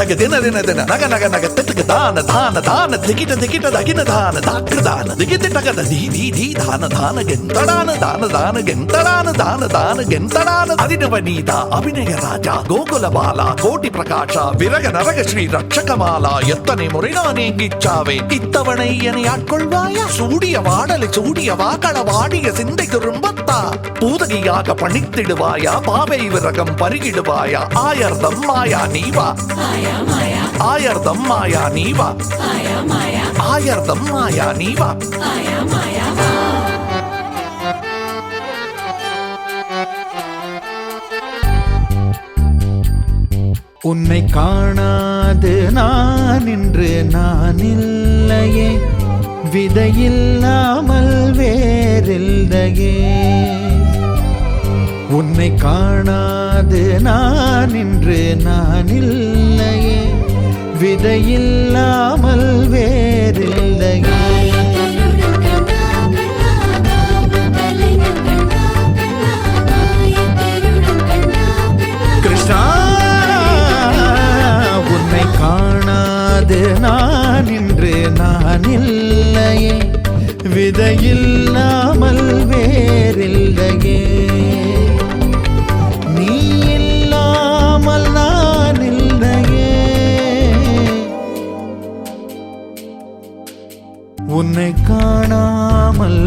தக தின தின தின நக நக நக திட்டுக்கு தான தான தான திகிட்ட திகிட்ட தகின தான தாக்கு தான திகிட்டு டகத தி தி தி தான தான கெந்தடான தான தான கெந்தடான தான தான கெந்தடான அதினவனீதா அபிநய ராஜா கோகுல பாலா கோட்டி பிரகாஷா விரக நரக ஸ்ரீ ரட்சகமாலா எத்தனை முறை நான் எங்கிச்சாவே இத்தவணை என்னை ஆட்கொள்வாயா சூடிய வாடலை சூடிய வாக்கள வாடிய சிந்தை திரும்பத்தா பூதகியாக பணித்திடுவாயா பாவை விரகம் பருகிடுவாயா ஆயர்தம் மாயா நீவா ஆயர்தம் மாயா நீவா ஆயர்தம் மாயா நீவா உன்னை காணாது நான் இன்று நான் இல்லையே விதையில்லாமல் வேறில்லையே உன்னை காணாது நான் இன்று நான் இல்லையே விதையில்லாமல் வேறில்லையே கிருஷ்ணா உன்னை காணாது நான் இன்று நான் இல்லையே விதையில்லாமல் வேறில்லையே நீ இல்லாமல் நான் இல்லையே உன்னை காணாமல்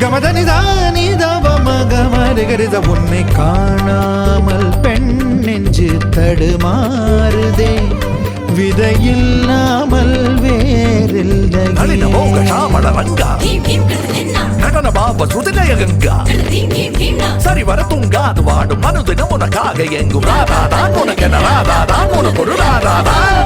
கமதனிதானி தவமகமருகரித உன்னை காணாமல் பெண் நெஞ்சு தடுமாறுதே விதையில்லாமல் வேறில்லையே நடன பாப சுதிலய கங்கா சரி வர தூங்காது வாடும் மனுதினம் உனக்காக எங்கும் ராதாதான் உனக்கென ராதாதான் உனக்கு ஒரு ராதாதான்